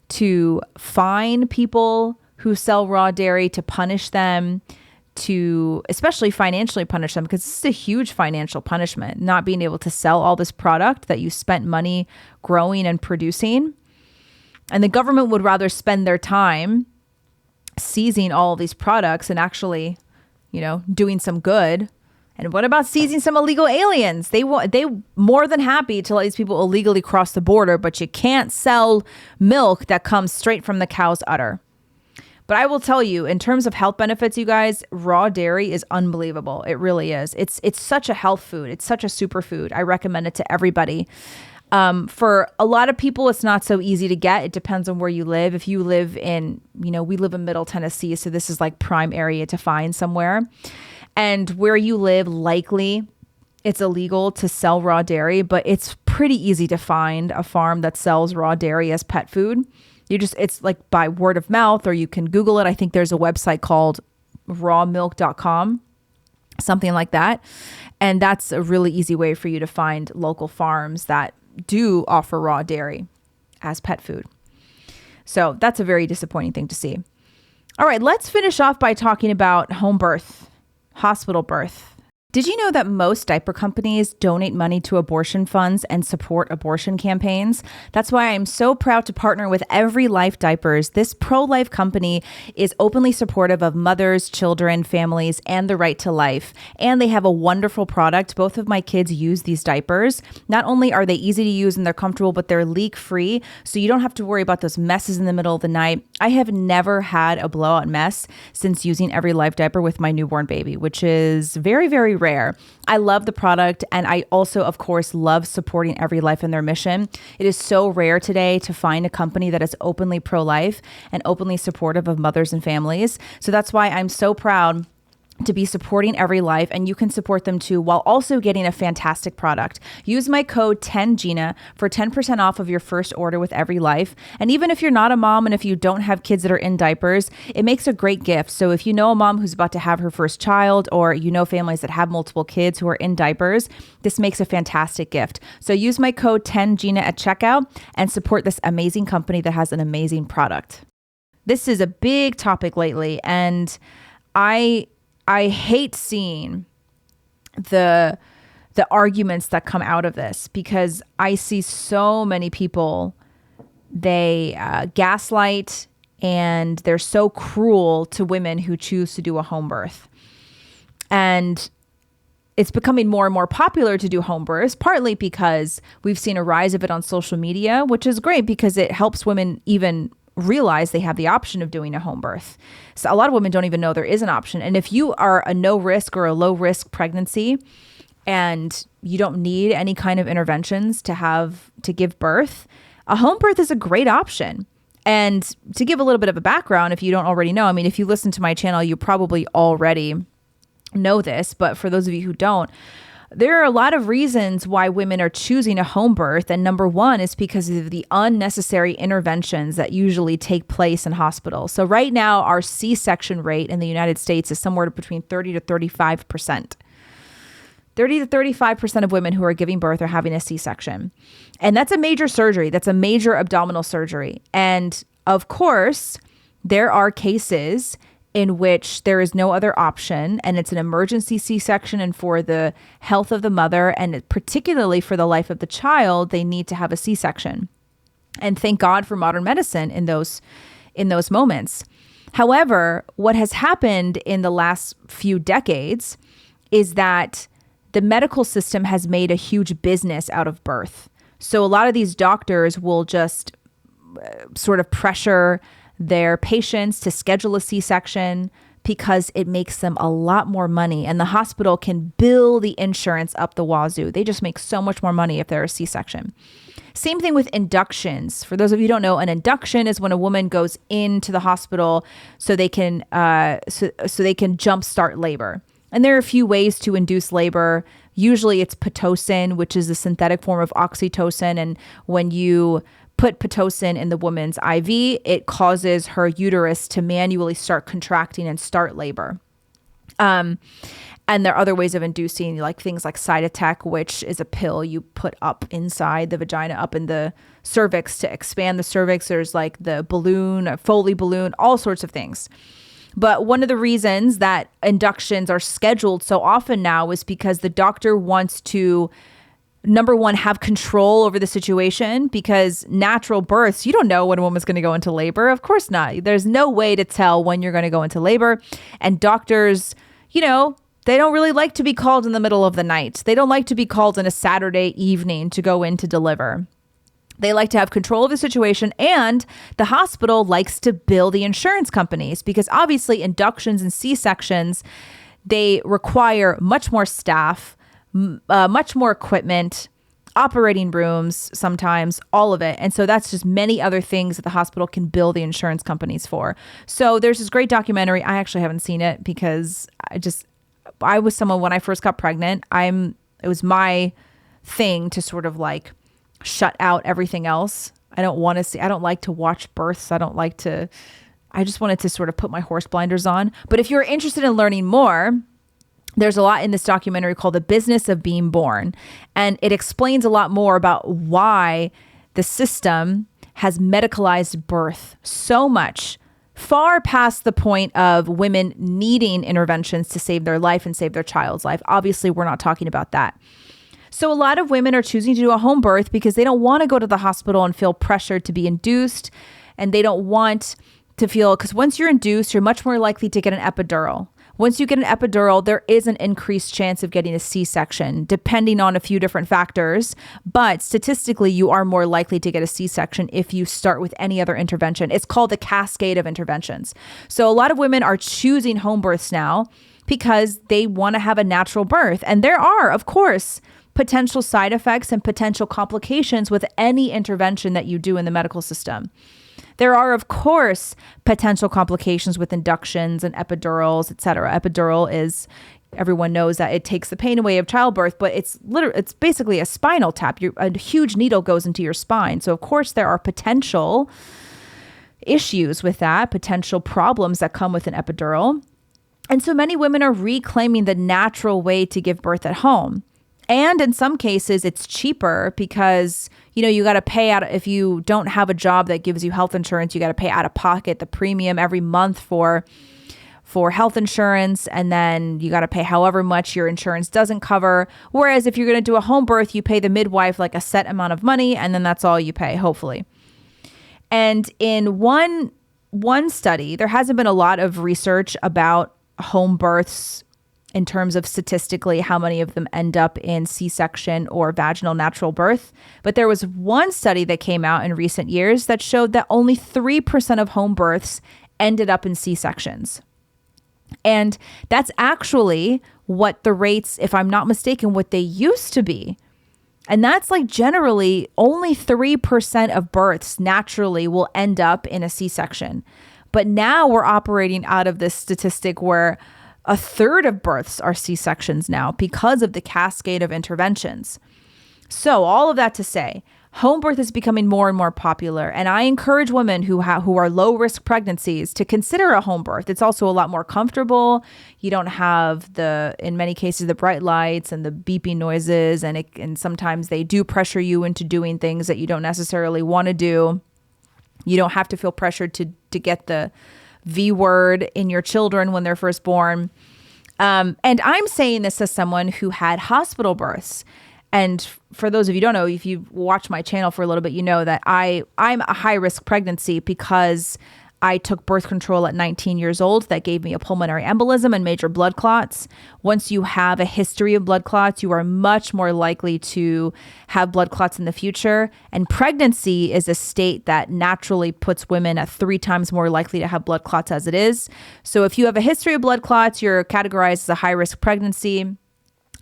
to fine people who sell raw dairy, to punish them, to especially financially punish them, because this is a huge financial punishment, not being able to sell all this product that you spent money growing and producing. And the government would rather spend their time seizing all of these products and actually, doing some good. And what about seizing some illegal aliens? They more than happy to let these people illegally cross the border, but you can't sell milk that comes straight from the cow's udder. But I will tell you, in terms of health benefits, you guys, raw dairy is unbelievable. It really is. It's such a health food. It's such a superfood. I recommend it to everybody. For a lot of people, it's not so easy to get. It depends on where you live. If you live in, we live in Middle Tennessee, so this is like prime area to find somewhere. And where you live, likely it's illegal to sell raw dairy, but it's pretty easy to find a farm that sells raw dairy as pet food. It's like by word of mouth, or you can Google it. I think there's a website called rawmilk.com, something like that. And that's a really easy way for you to find local farms that do offer raw dairy as pet food. So that's a very disappointing thing to see. All right, let's finish off by talking about home birth, hospital birth. Did you know that most diaper companies donate money to abortion funds and support abortion campaigns? That's why I'm so proud to partner with Every Life Diapers. This pro-life company is openly supportive of mothers, children, families, and the right to life. And they have a wonderful product. Both of my kids use these diapers. Not only are they easy to use and they're comfortable, but they're leak-free, so you don't have to worry about those messes in the middle of the night. I have never had a blowout mess since using Every Life Diaper with my newborn baby, which is very, very rare. I love the product, and I also, of course, love supporting Every Life in their mission. It is so rare today to find a company that is openly pro-life and openly supportive of mothers and families. So that's why I'm so proud to be supporting Every Life, and you can support them too while also getting a fantastic product. Use my code 10GINA for 10% off of your first order with Every Life. And even if you're not a mom and if you don't have kids that are in diapers, it makes a great gift. So if you know a mom who's about to have her first child, or families that have multiple kids who are in diapers, this makes a fantastic gift. So use my code 10GINA at checkout and support this amazing company that has an amazing product. This is a big topic lately, and I hate seeing the arguments that come out of this, because I see so many people, they gaslight, and they're so cruel to women who choose to do a home birth. And it's becoming more and more popular to do home births, partly because we've seen a rise of it on social media, which is great because it helps women even realize they have the option of doing a home birth. So a lot of women don't even know there is an option. And if you are a no risk or a low risk pregnancy and you don't need any kind of interventions to give birth, a home birth is a great option. And to give a little bit of a background, if you don't already know, if you listen to my channel, you probably already know this, but for those of you who don't, there are a lot of reasons why women are choosing a home birth. And number one is because of the unnecessary interventions that usually take place in hospitals. So right now, our C-section rate in the United States is somewhere between 30 to 35%. 30 to 35% of women who are giving birth are having a C-section. And that's a major surgery. That's a major abdominal surgery. And of course, there are cases in which there is no other option, and it's an emergency C-section, and for the health of the mother, and particularly for the life of the child, they need to have a C-section. And thank God for modern medicine in those moments. However, what has happened in the last few decades is that the medical system has made a huge business out of birth. So a lot of these doctors will just sort of pressure their patients to schedule a C-section because it makes them a lot more money, and the hospital can bill the insurance up the wazoo. They just make so much more money if they're a C-section. Same thing with inductions. For those of you who don't know, an induction is when a woman goes into the hospital so they can jumpstart labor. And there are a few ways to induce labor. Usually it's Pitocin, which is a synthetic form of oxytocin. And when you put Pitocin in the woman's IV, it causes her uterus to manually start contracting and start labor. And there are other ways of inducing, like things like Cytotec, which is a pill you put up inside the vagina, up in the cervix to expand the cervix. There's like the balloon, a Foley balloon, all sorts of things. But one of the reasons that inductions are scheduled so often now is because the doctor wants to, number one, have control over the situation, because natural births, you don't know when a woman's going to go into labor. Of course not. There's no way to tell when you're going to go into labor. And doctors, they don't really like to be called in the middle of the night. They don't like to be called on a Saturday evening to go in to deliver. They like to have control of the situation, and the hospital likes to bill the insurance companies because obviously inductions and C-sections, they require much more staff, much more equipment, operating rooms, sometimes all of it. And so that's just many other things that the hospital can bill the insurance companies for. So there's this great documentary. I actually haven't seen it because I was someone, when I first got pregnant, it was my thing to sort of like shut out everything else. I don't like to watch births. I just wanted to sort of put my horse blinders on. But if you're interested in learning more, there's a lot in this documentary called The Business of Being Born. And it explains a lot more about why the system has medicalized birth so much, far past the point of women needing interventions to save their life and save their child's life. Obviously, we're not talking about that. So a lot of women are choosing to do a home birth because they don't want to go to the hospital and feel pressured to be induced. And they don't want to feel, because once you're induced, you're much more likely to get an epidural. Once you get an epidural, there is an increased chance of getting a C-section, depending on a few different factors. But statistically, you are more likely to get a C-section if you start with any other intervention. It's called the cascade of interventions. So a lot of women are choosing home births now because they want to have a natural birth. And there are, of course, potential side effects and potential complications with any intervention that you do in the medical system. There are, of course, potential complications with inductions and epidurals, et cetera. Epidural is, everyone knows that it takes the pain away of childbirth, but it's basically a spinal tap. A huge needle goes into your spine. So, of course, there are potential issues with that, potential problems that come with an epidural. And so many women are reclaiming the natural way to give birth at home. And in some cases, it's cheaper because, you got to pay out. If you don't have a job that gives you health insurance, you got to pay out of pocket the premium every month for health insurance. And then you got to pay however much your insurance doesn't cover. Whereas if you're going to do a home birth, you pay the midwife like a set amount of money, and then that's all you pay, hopefully. And in one study, there hasn't been a lot of research about home births in terms of statistically how many of them end up in C-section or vaginal natural birth. But there was one study that came out in recent years that showed that only 3% of home births ended up in C-sections. And that's actually what the rates, if I'm not mistaken, what they used to be. And that's like generally only 3% of births naturally will end up in a C-section. But now we're operating out of this statistic where a third of births are C-sections now because of the cascade of interventions. So all of that to say, home birth is becoming more and more popular. And I encourage women who are low-risk pregnancies to consider a home birth. It's also a lot more comfortable. You don't have in many cases, the bright lights and the beeping noises. And sometimes they do pressure you into doing things that you don't necessarily want to do. You don't have to feel pressured to get the V word in your children when they're first born. And I'm saying this as someone who had hospital births. And for those of you who don't know, if you watch my channel for a little bit, you know that I'm a high risk pregnancy because I took birth control at 19 years old. That gave me a pulmonary embolism and major blood clots. Once you have a history of blood clots, you are much more likely to have blood clots in the future. And pregnancy is a state that naturally puts women at 3 times more likely to have blood clots as it is. So if you have a history of blood clots, you're categorized as a high risk pregnancy.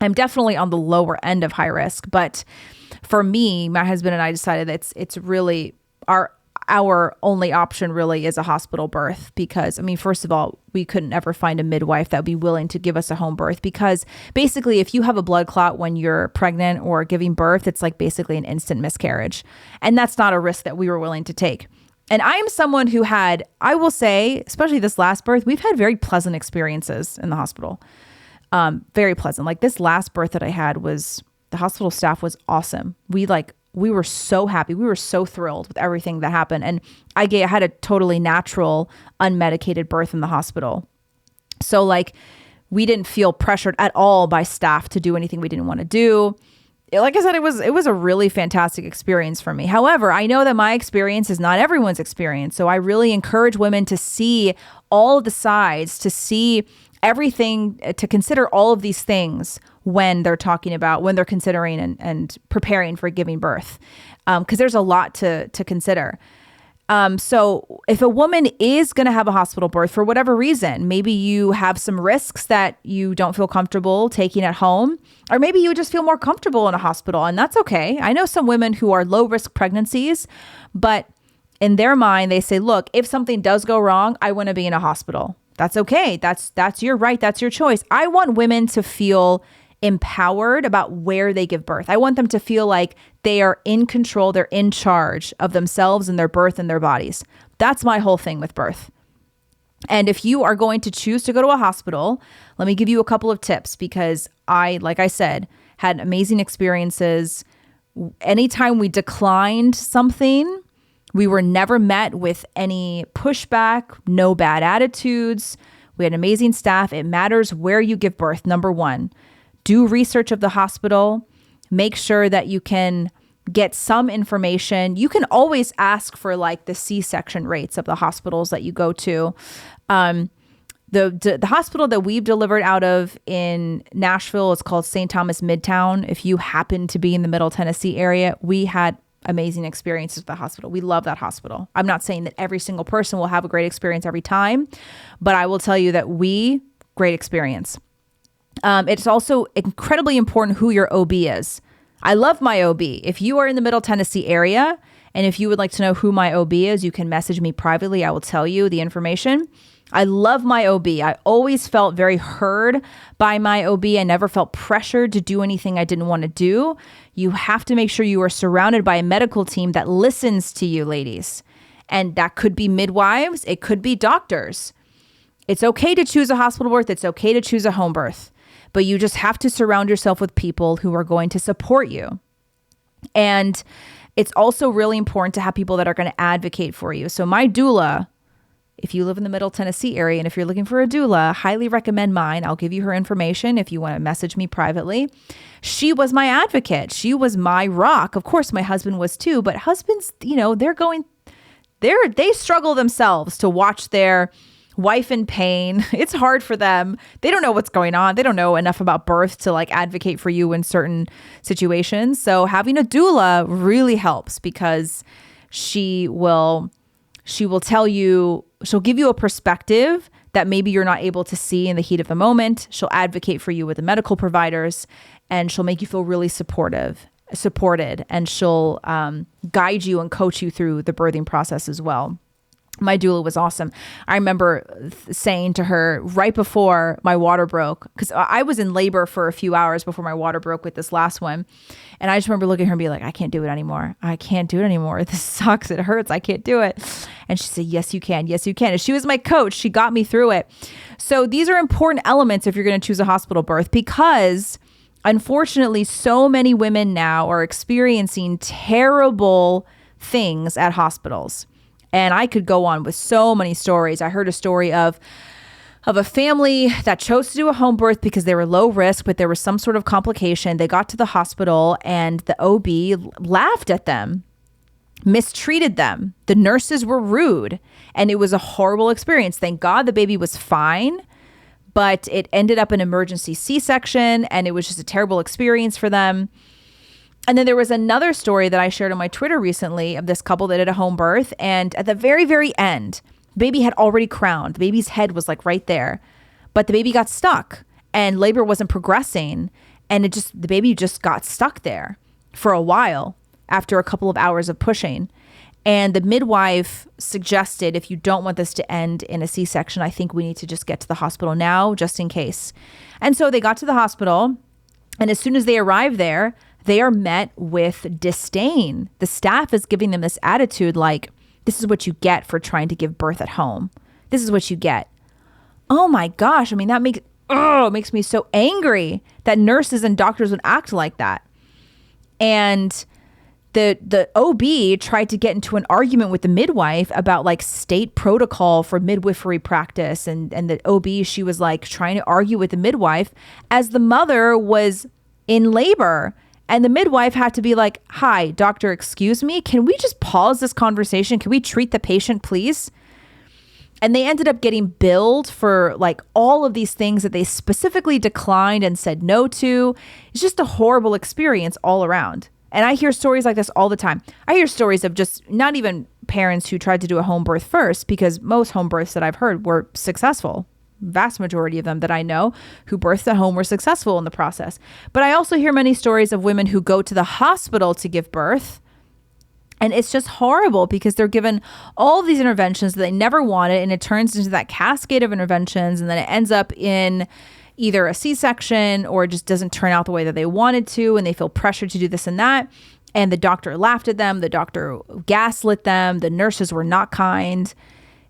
I'm definitely on the lower end of high risk, but for me, my husband and I decided that it's really our only option really is a hospital birth because, I mean, first of all, we couldn't ever find a midwife that would be willing to give us a home birth because basically if you have a blood clot when you're pregnant or giving birth, it's like basically an instant miscarriage. And that's not a risk that we were willing to take. And I am someone who had, I will say, especially this last birth, we've had very pleasant experiences in the hospital. Very pleasant. Like this last birth that I had the hospital staff was awesome. We were so happy. We were so thrilled with everything that happened. And I had a totally natural, unmedicated birth in the hospital. So like we didn't feel pressured at all by staff to do anything we didn't want to do. Like I said, it was a really fantastic experience for me. However, I know that my experience is not everyone's experience. So I really encourage women to see all of the sides, to see everything, to consider all of these things when they're considering and preparing for giving birth. Because there's a lot to consider. So if a woman is going to have a hospital birth for whatever reason, maybe you have some risks that you don't feel comfortable taking at home, or maybe you just feel more comfortable in a hospital, and that's okay. I know some women who are low risk pregnancies, but in their mind, they say, look, if something does go wrong, I want to be in a hospital. That's okay. That's your right. That's your choice. I want women to feel empowered about where they give birth. I want them to feel like they are in control. They're in charge of themselves and their birth and their bodies. That's my whole thing with birth. And if you are going to choose to go to a hospital, let me give you a couple of tips because like I said, had amazing experiences. Anytime we declined something, we were never met with any pushback, no bad attitudes. We had amazing staff. It matters where you give birth. Number one, do research of the hospital. Make sure that you can get some information. You can always ask for like the C-section rates of the hospitals that you go to. The hospital that we've delivered out of in Nashville is called St. Thomas Midtown. If you happen to be in the Middle Tennessee area, we had amazing experiences with the hospital. We love that hospital. I'm not saying that every single person will have a great experience every time, but I will tell you that great experience. It's also incredibly important who your OB is. I love my OB. If you are in the Middle Tennessee area, and if you would like to know who my OB is, you can message me privately. I will tell you the information. I love my OB. I always felt very heard by my OB. I never felt pressured to do anything I didn't want to do. You have to make sure you are surrounded by a medical team that listens to you, ladies. And that could be midwives. It could be doctors. It's okay to choose a hospital birth. It's okay to choose a home birth. But you just have to surround yourself with people who are going to support you. And it's also really important to have people that are going to advocate for you. So my doula, if you live in the Middle Tennessee area and if you're looking for a doula, highly recommend mine. I'll give you her information if you want to message me privately. She was my advocate. She was my rock. Of course, my husband was too, but husbands, they struggle themselves to watch their wife in pain. It's hard for them. They don't know what's going on. They don't know enough about birth to like advocate for you in certain situations. So having a doula really helps because she will tell you, she'll give you a perspective that maybe you're not able to see in the heat of the moment. She'll advocate for you with the medical providers, and she'll make you feel really supported, and she'll guide you and coach you through the birthing process as well. My doula was awesome. I remember saying to her right before my water broke, because I was in labor for a few hours before my water broke with this last one. And I just remember looking at her and be like, I can't do it anymore. I can't do it anymore. This sucks. It hurts. I can't do it. And she said, yes, you can. Yes, you can. And she was my coach. She got me through it. So these are important elements if you're going to choose a hospital birth, because unfortunately, so many women now are experiencing terrible things at hospitals. And I could go on with so many stories. I heard a story of of a family that chose to do a home birth because they were low risk, but there was some sort of complication. They got to the hospital and the OB laughed at them, mistreated them. The nurses were rude, and it was a horrible experience. Thank God the baby was fine, but it ended up an emergency C-section, and it was just a terrible experience for them. And then there was another story that I shared on my Twitter recently of this couple that did a home birth, and at the very, very end, the baby had already crowned. The baby's head was like right there, but the baby got stuck and labor wasn't progressing. And the baby just got stuck there for a while after a couple of hours of pushing. And the midwife suggested, if you don't want this to end in a C-section, I think we need to just get to the hospital now, just in case. And so they got to the hospital, and as soon as they arrive there, they are met with disdain. The staff is giving them this attitude like, this is what you get for trying to give birth at home. This is what you get. Oh my gosh. I mean, that makes me so angry that nurses and doctors would act like that. And the OB tried to get into an argument with the midwife about like state protocol for midwifery practice. And the OB, she was like trying to argue with the midwife as the mother was in labor. And the midwife had to be like, hi, doctor, excuse me. Can we just pause this conversation? Can we treat the patient, please? And they ended up getting billed for like all of these things that they specifically declined and said no to. It's just a horrible experience all around. And I hear stories like this all the time. I hear stories of just not even parents who tried to do a home birth first, because most home births that I've heard were successful. Vast majority of them that I know who birthed at home were successful in the process. But I also hear many stories of women who go to the hospital to give birth. And it's just horrible because they're given all of these interventions that they never wanted. And it turns into that cascade of interventions. And then it ends up in either a C-section or it just doesn't turn out the way that they wanted to. And they feel pressured to do this and that. And the doctor laughed at them. The doctor gaslit them. The nurses were not kind.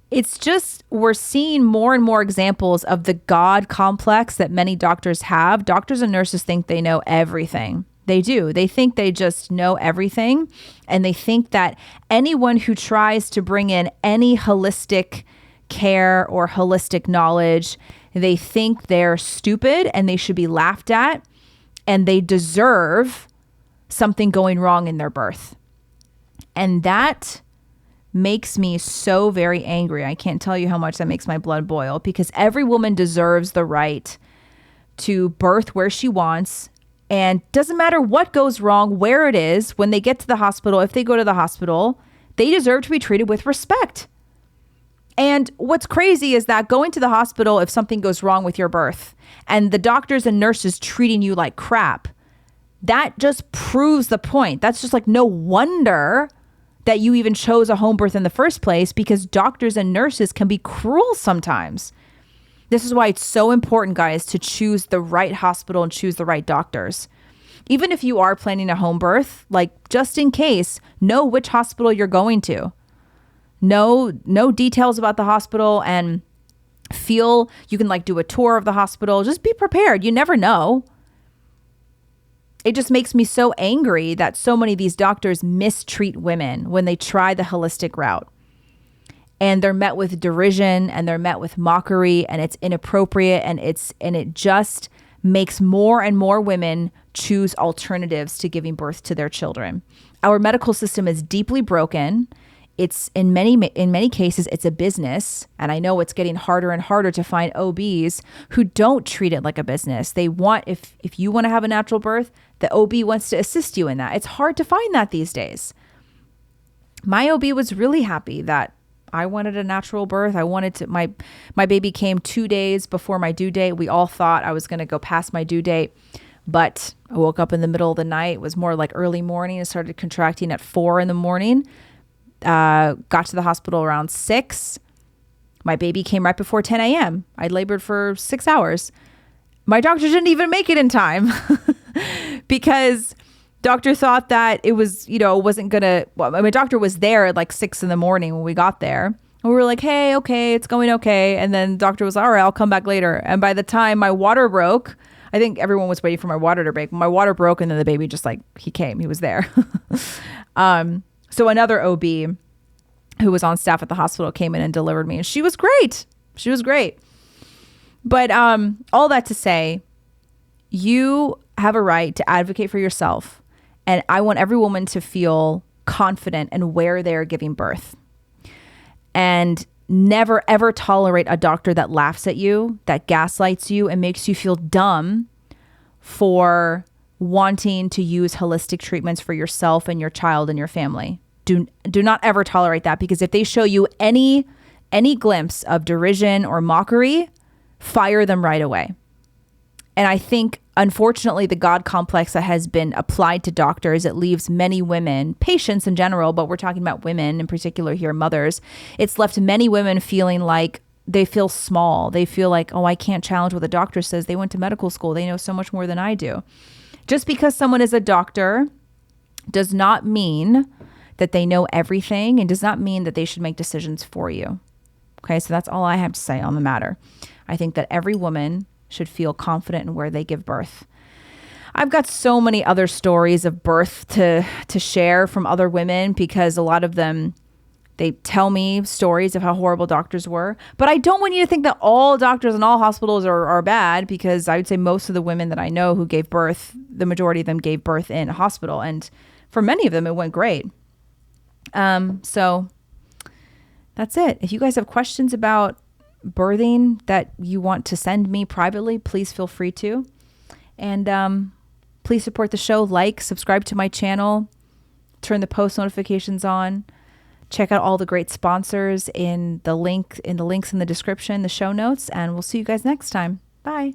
It's just, we're seeing more and more examples of the God complex that many doctors have. Doctors and nurses think they know everything. They do. They think they just know everything. And they think that anyone who tries to bring in any holistic care or holistic knowledge, they think they're stupid and they should be laughed at and they deserve something going wrong in their birth. And that makes me so very angry. I can't tell you how much that makes my blood boil, because every woman deserves the right to birth where she wants. And doesn't matter what goes wrong, where it is, when they get to the hospital, if they go to the hospital, they deserve to be treated with respect. And what's crazy is that going to the hospital, if something goes wrong with your birth and the doctors and nurses treating you like crap, that just proves the point. That's just like, no wonder that you even chose a home birth in the first place, because doctors and nurses can be cruel sometimes. This is why it's so important, guys, to choose the right hospital and choose the right doctors. Even if you are planning a home birth, like just in case, know which hospital you're going to. Know details about the hospital and feel you can like do a tour of the hospital. Just be prepared. You never know. It just makes me so angry that so many of these doctors mistreat women when they try the holistic route. And they're met with derision and they're met with mockery, and it's inappropriate, and it just makes more and more women choose alternatives to giving birth to their children. Our medical system is deeply broken. It's in many cases, it's a business. And I know it's getting harder and harder to find OBs who don't treat it like a business. They want, if you want to have a natural birth, the OB wants to assist you in that. It's hard to find that these days. My OB was really happy that I wanted a natural birth. I wanted to, my baby came 2 days before my due date. We all thought I was going to go past my due date, but I woke up in the middle of the night. It was more like early morning. I started contracting at 4 a.m. Got to the hospital around 6. My baby came right before 10 a.m. I labored for 6 hours. My doctor didn't even make it in time because doctor thought that it was, wasn't gonna, my doctor was there at like 6 a.m. when we got there. And we were like, hey, okay, it's going okay. And then the doctor was, all right, I'll come back later. And by the time my water broke, I think everyone was waiting for my water to break. My water broke, and then the baby just like, he was there. So another OB who was on staff at the hospital came in and delivered me, and she was great. But all that to say, you have a right to advocate for yourself. And I want every woman to feel confident in where they're giving birth. And never, ever tolerate a doctor that laughs at you, that gaslights you, and makes you feel dumb for wanting to use holistic treatments for yourself and your child and your family. Do not ever tolerate that, because if they show you any glimpse of derision or mockery, fire them right away. And I think, unfortunately, the God complex that has been applied to doctors, it leaves many women, patients in general, but we're talking about women in particular here, mothers. It's left many women feeling like they feel small. They feel like, oh, I can't challenge what the doctor says. They went to medical school. They know so much more than I do. Just because someone is a doctor does not mean that they know everything, and does not mean that they should make decisions for you. Okay, so that's all I have to say on the matter. I think that every woman should feel confident in where they give birth. I've got so many other stories of birth to share from other women, because a lot of them, they tell me stories of how horrible doctors were. But I don't want you to think that all doctors and all hospitals are bad, because I would say most of the women that I know who gave birth, the majority of them gave birth in a hospital. And for many of them, it went great. So that's it. If you guys have questions about birthing that you want to send me privately, please feel free to. And please support the show. Like, subscribe to my channel, turn the post notifications on. Check out all the great sponsors in the links in the description, the show notes, and we'll see you guys next time. Bye.